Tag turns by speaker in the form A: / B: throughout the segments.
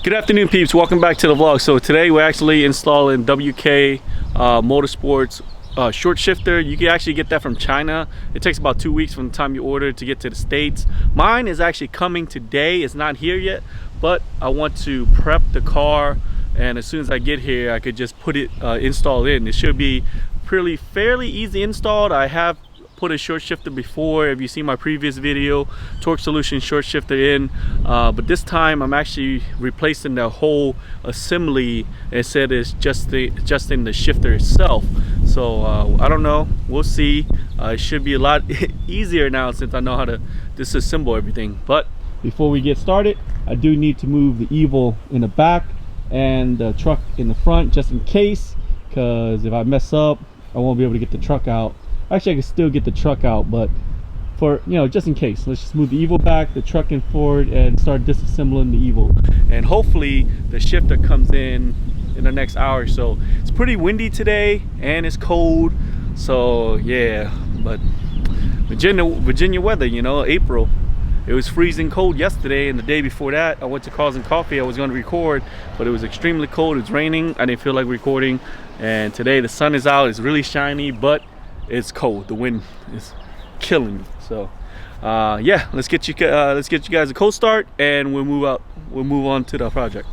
A: Good afternoon, peeps. Welcome back to the vlog. So today we're actually installing WK Motorsport's short shifter. You can actually get that from China. It takes about 2 weeks from the time you order to get to the States. Mine is actually coming today. It's not here yet, but I want to prep the car, and as soon as I get here I could just put it installed in. It should be fairly easy installed. I have put a short shifter before. If you see my previous video, Torque Solution short shifter in, but this time I'm actually replacing the whole assembly instead of just in the shifter itself. So I don't know, we'll see. It should be a lot easier now since I know how to disassemble everything. But before we get started, I do need to move the Evo in the back and the truck in the front, just in case, because if I mess up I won't be able to get the truck out. Actually, I can still get the truck out, but for, you know, just in case, let's just move the Evo back, the truck in forward, and start disassembling the Evo. And hopefully the shifter comes in the next hour or so. It's pretty windy today and it's cold, so yeah. But Virginia weather, you know, April. It was freezing cold yesterday, and the day before that I went to Cars and Coffee. I was going to record, but it was extremely cold. It was raining. I didn't feel like recording. And today the sun is out. It's really shiny, but it's cold. The wind is killing me. So yeah, let's get you guys a cold start, and we'll move on to the project.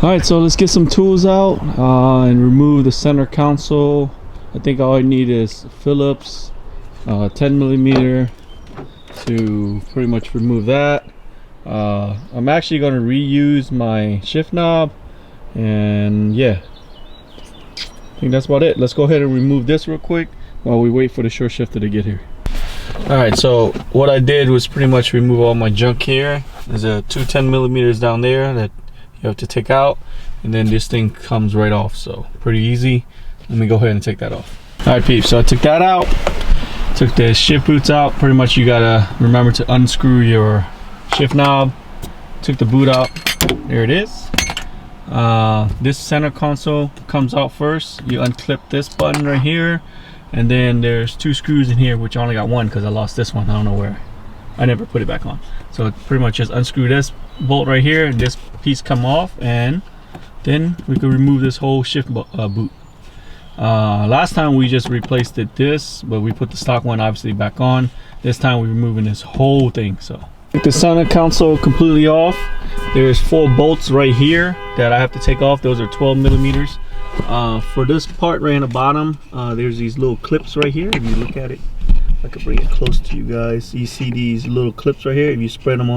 A: Alright, so let's get some tools out and remove the center console. I think all I need is Phillips 10mm to pretty much remove that. I'm actually going to reuse my shift knob, and yeah, I think that's about it. Let's go ahead and remove this real quick while we wait for the short shifter to get here. Alright, so what I did was pretty much remove all my junk here. There's a 2 10mm down there that you have to take out, and then this thing comes right off, so pretty easy. Let me go ahead and take that off. All right, peeps, so I took that out, took the shift boots out. Pretty much you gotta remember to unscrew your shift knob. Took the boot out, there it is. This center console comes out first. You unclip this button right here, and then there's 2 screws in here, which I only got one because I lost this one. I don't know where, I never put it back on. So pretty much just unscrew this bolt right here, and this piece come off, and then we can remove this whole shift boot. Last time we just replaced this, but we put the stock one obviously back on. This time we're removing this whole thing. So take the center console completely off. There's 4 bolts right here that I have to take off. Those are 12mm. For this part right in the bottom, there's these little clips right here. If you look at it, I could bring it close to you guys. You see these little clips right here. If you spread them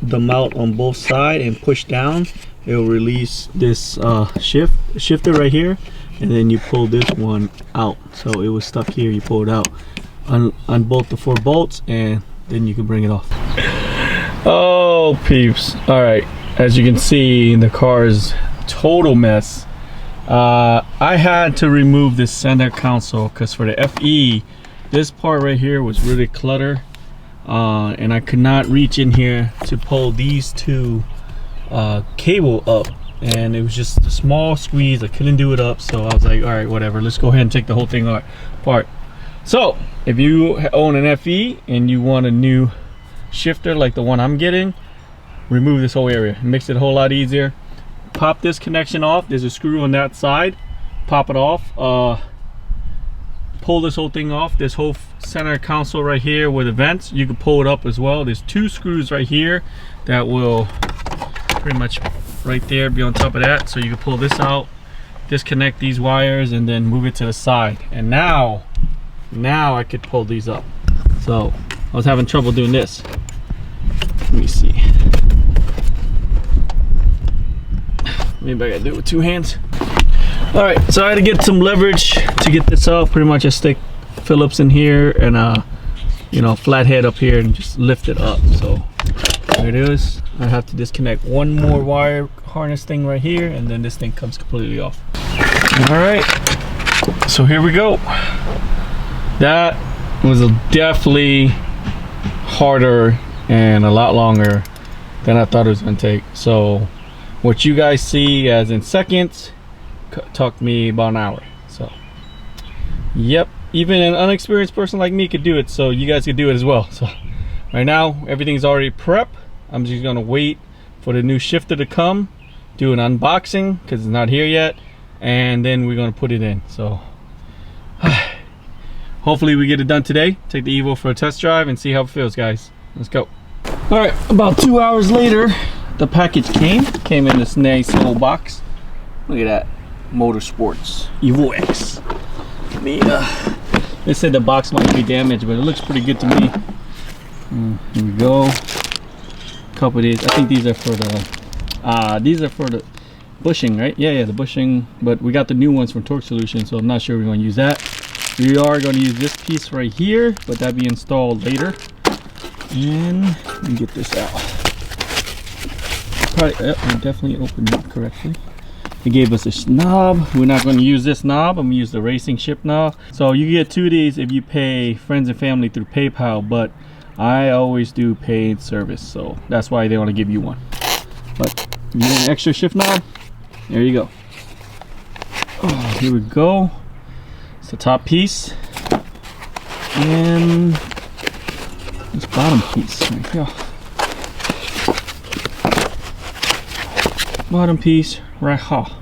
A: them out on both sides and push down, it will release this shifter right here, and then you pull this one out. So it was stuck here. You pull it out, unbolt the 4 bolts, and then you can bring it off. Oh, peeps! All right, as you can see, the car is a total mess. I had to remove this center console because for the FE, this part right here was really cluttered, and I could not reach in here to pull these 2 cable up, and it was just a small squeeze. I couldn't do it up, so I was like, all right, whatever, let's go ahead and take the whole thing apart. So if you own an FE and you want a new shifter like the one I'm getting, remove this whole area. It makes it a whole lot easier. Pop this connection off. There's a screw on that side. Pop it off. Pull this whole thing off. This whole center console right here with the vents, you can pull it up as well. There's 2 screws right here that will pretty much right there be on top of that, so you can pull this out disconnect these wires and then move it to the side. And now I could pull these up. So I was having trouble doing this. Let me see. Maybe I gotta do it with 2 hands. All right, so I had to get some leverage to get this out. Pretty much I stick Phillips in here and you know, flathead up here and just lift it up. So there it is. I have to disconnect one more wire harness thing right here, and then this thing comes completely off. All right, so here we go. That was definitely harder and a lot longer than I thought it was gonna take. So what you guys see as in seconds took me about an hour. So yep, even an unexperienced person like me could do it, so you guys could do it as well. So right now everything's already prepped. I'm just gonna wait for the new shifter to come, do an unboxing because it's not here yet, and then we're gonna put it in. So hopefully we get it done today. Take the Evo for a test drive and see how it feels, guys. Let's go. All right, about 2 hours later, the package came in this nice little box. Look at that, Motorsports Evo X. They said the box might be damaged, but it looks pretty good to me. Here we go. Couple of these. I think these are for the bushing, right? Yeah, the bushing. But we got the new ones from Torque Solution, so I'm not sure we're going to use that. We are going to use this piece right here, but that'll be installed later. And let me get this out. Probably, I definitely opened it correctly. They gave us a knob. We're not going to use this knob. I'm going to use the racing ship knob. So you get 2 of these if you pay friends and family through PayPal, but I always do paid service, so that's why they want to give you one. But you get an extra shift knob. There you go. Oh, here we go. It's the top piece, and this bottom piece right here. Bottom piece right here. All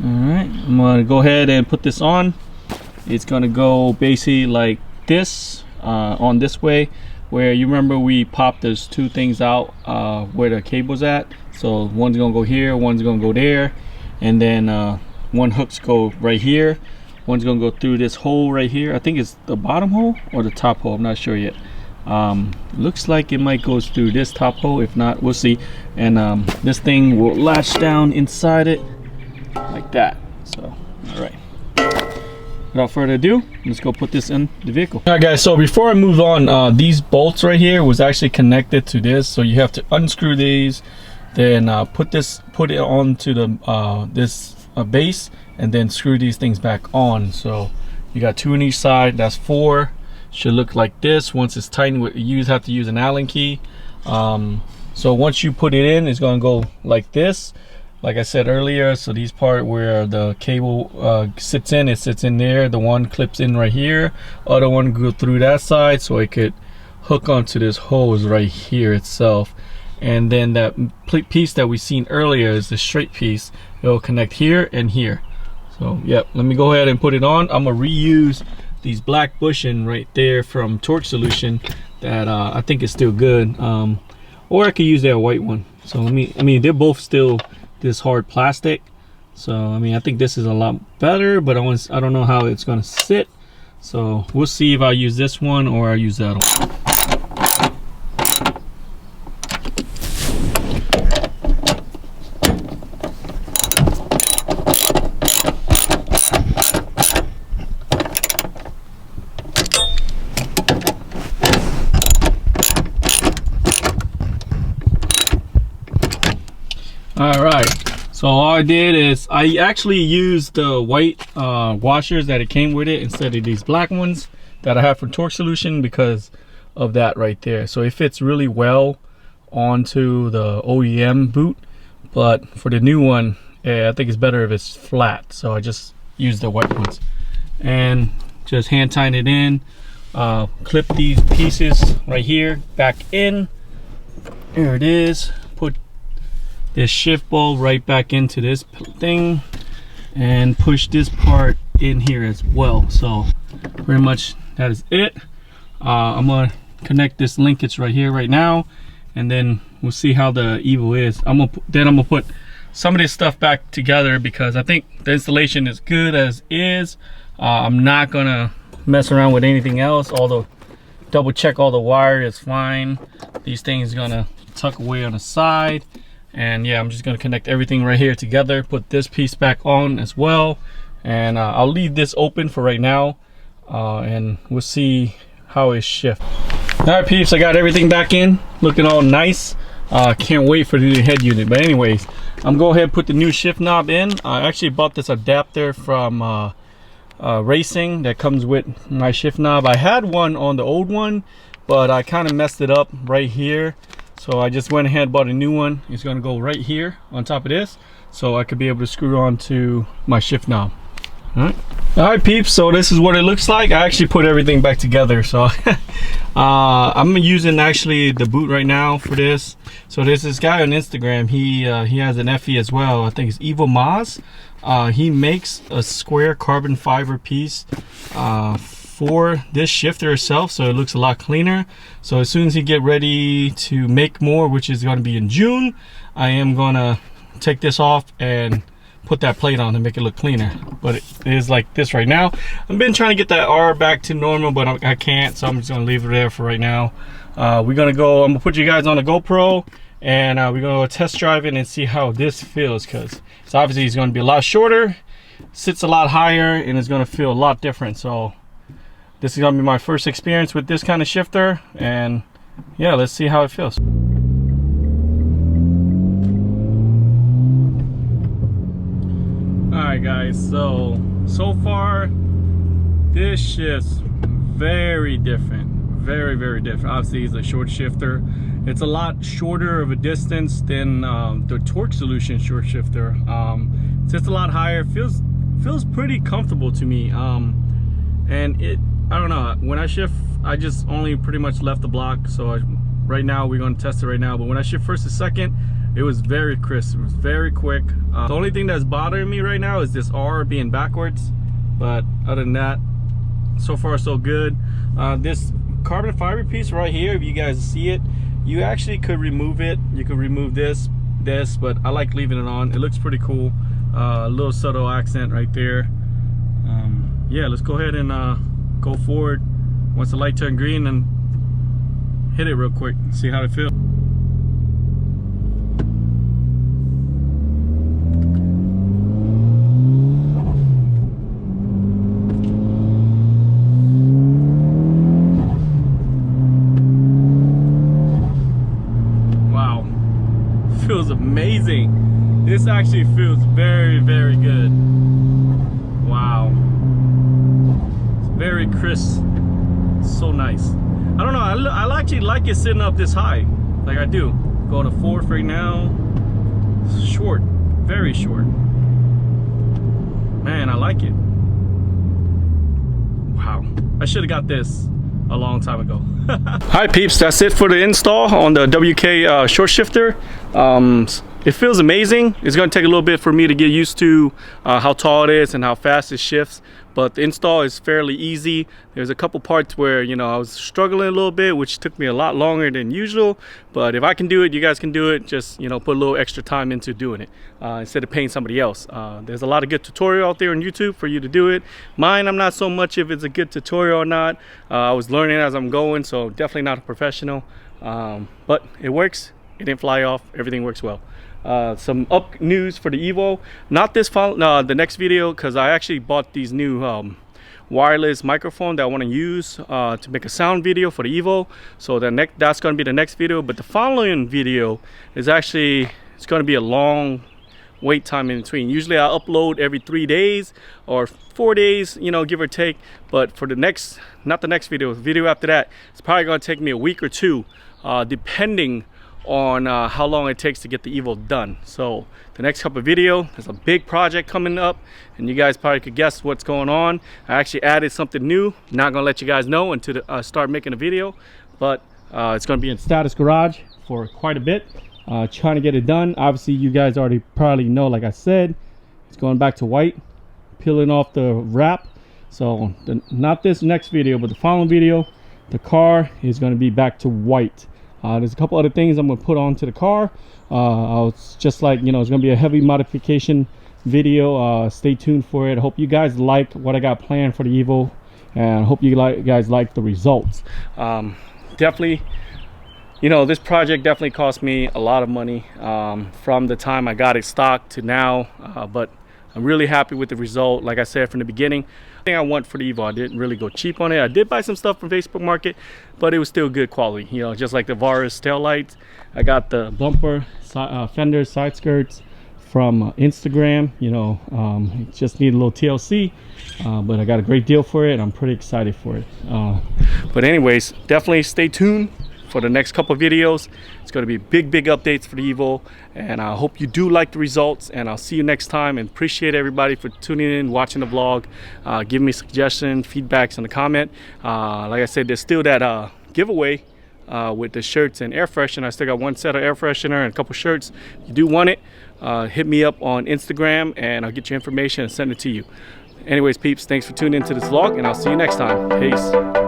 A: right, I'm gonna go ahead and put this on. It's gonna go basically like this, on this way, where you remember we popped those 2 things out where the cable's at. So one's gonna go here, one's gonna go there, and then one hooks go right here. One's gonna go through this hole right here. I think it's the bottom hole or the top hole, I'm not sure yet. Looks like it might go through this top hole. If not, we'll see. And this thing will latch down inside it like that. So all right, without further ado, let's go put this in the vehicle. All right guys, so before I move on, these bolts right here was actually connected to this, so you have to unscrew these, then put it onto the this base, and then screw these things back on. So you got 2 on each side. That's 4. Should look like this. Once it's tightened, you have to use an Allen key. So once you put it in, it's going to go like this, like I said earlier. So these part where the cable sits in, it sits in there. The one clips in right here, other one go through that side, so it could hook onto this hose right here itself. And then that piece that we seen earlier is the straight piece. It'll connect here and here. So yep, let me go ahead and put it on. I'm gonna reuse these black bushing right there from Torque Solution that I think is still good, or I could use that white one. So I mean they're both still this hard plastic, so I mean I think this is a lot better, but I don't know how it's gonna sit, so we'll see if I use this one or I use that one. All right, so all I did is I actually used the white washers that it came with it instead of these black ones that I have from Torque Solution because of that right there. So it fits really well onto the OEM boot, but for the new one, I think it's better if it's flat. So I just used the white ones and just hand tighten it in, clip these pieces right here back in. There it is. Put this shift bulb right back into this thing and push this part in here as well. So pretty much that is it. I'm gonna connect this linkage right here right now, and then we'll see how the Evo is. I'm gonna put some of this stuff back together because I think the installation is good as is. I'm not gonna mess around with anything else, although double check all the wire is fine. These things gonna tuck away on the side, and yeah, I'm just gonna connect everything right here together, put this piece back on as well, and I'll leave this open for right now, and we'll see how it shifts. All right, peeps, I got everything back in, looking all nice. Can't wait for the new head unit. But anyways, I'm going ahead and put the new shift knob in. I actually bought this adapter from Racing that comes with my shift knob. I had one on the old one, but I kind of messed it up right here, so I just went ahead and bought a new one. It's going to go right here on top of this, so I could be able to screw on to my shift knob. All right, peeps, so this is what it looks like. I actually put everything back together, so I'm using actually the boot right now for this. So there's this guy on Instagram, he has an FE as well. I think it's Evil Maz. He makes a square carbon fiber piece for this shifter itself, so it looks a lot cleaner. So as soon as he get ready to make more, which is going to be in June, I am gonna take this off and put that plate on to make it look cleaner. But it is like this right now. I've been trying to get that R back to normal, but I can't, so I'm just gonna leave it there for right now. I'm gonna put you guys on a GoPro, and we're gonna go test drive it and see how this feels, because it's obviously it's gonna be a lot shorter, sits a lot higher, and it's gonna feel a lot different. So this is gonna be my first experience with this kind of shifter, and yeah, let's see how it feels. Alright guys, so far this shifts very different, very different. Obviously it's a short shifter. It's a lot shorter of a distance than the Torque Solution short shifter. It's just a lot higher. Feels pretty comfortable to me. And I don't know, when I shift, I just only pretty much left the block. So right now we're gonna test it right now. But when I shift first to second, it was very crisp, it was very quick. The only thing that's bothering me right now is this R being backwards, but other than that, so far so good. This carbon fiber piece right here, if you guys see it, you actually could remove it. You could remove this, but I like leaving it on. It looks pretty cool. A little subtle accent right there. Yeah, let's go ahead and go forward. Once the light turns green, and hit it real quick, see how it feels. Feels amazing. This actually feels very good. Wow, it's very crisp, so nice. I don't know, I actually like it sitting up this high, like I do. Going to fourth right now. Short, very short. Man, I like it. Wow, I should have got this a long time ago. Hi peeps, that's it for the install on the WK short shifter. It feels amazing. It's going to take a little bit for me to get used to how tall it is and how fast it shifts, but the install is fairly easy. There's a couple parts where, you know, I was struggling a little bit, which took me a lot longer than usual, but if I can do it, you guys can do it. Just, you know, put a little extra time into doing it instead of paying somebody else. There's a lot of good tutorial out there on YouTube for you to do it. Mine, I'm not so much if it's a good tutorial or not. I was learning as I'm going, so definitely not a professional, but it works. It didn't fly off. Everything works well. Some up news for the Evo. Not this the next video, because I actually bought these new wireless microphone that I want to use to make a sound video for the Evo. So that's going to be the next video. But the following video is actually, it's going to be a long wait time in between. Usually I upload every 3 days or 4 days, you know, give or take. But for the next, not the next video, the video after that, it's probably going to take me a week or two, depending on how long it takes to get the Evo done. So the next couple of video, there's a big project coming up, and you guys probably could guess what's going on. I actually added something new. Not gonna let you guys know until I start making a video, but it's gonna be in status garage for quite a bit. Trying to get it done. Obviously you guys already probably know, like I said, it's going back to white, peeling off the wrap. So not this next video, but the following video, the car is going to be back to white. There's a couple other things I'm gonna put onto the car. I was just like, you know, it's gonna be a heavy modification video. Stay tuned for it. I hope you guys like what I got planned for the Evo, and I hope you guys like the results. Definitely, you know, this project definitely cost me a lot of money from the time I got it stocked to now, but I'm really happy with the result. Like I said from the beginning, the thing I want for the Evo, I didn't really go cheap on it. I did buy some stuff from Facebook Market, but it was still good quality, you know, just like the Varis taillights. I got the bumper, fenders, side skirts from Instagram. You know, it just need a little TLC, but I got a great deal for it. I'm pretty excited for it. But anyways, definitely stay tuned for the next couple of videos. It's going to be big updates for the Evo, and I hope you do like the results, and I'll see you next time. And appreciate everybody for tuning in, watching the vlog, give me suggestions, feedbacks in the comment. Like I said, there's still that giveaway with the shirts and air freshener. I still got one set of air freshener and a couple shirts. If you do want it, hit me up on Instagram and I'll get your information and send it to you. Anyways, peeps, thanks for tuning into this vlog, and I'll see you next time. Peace.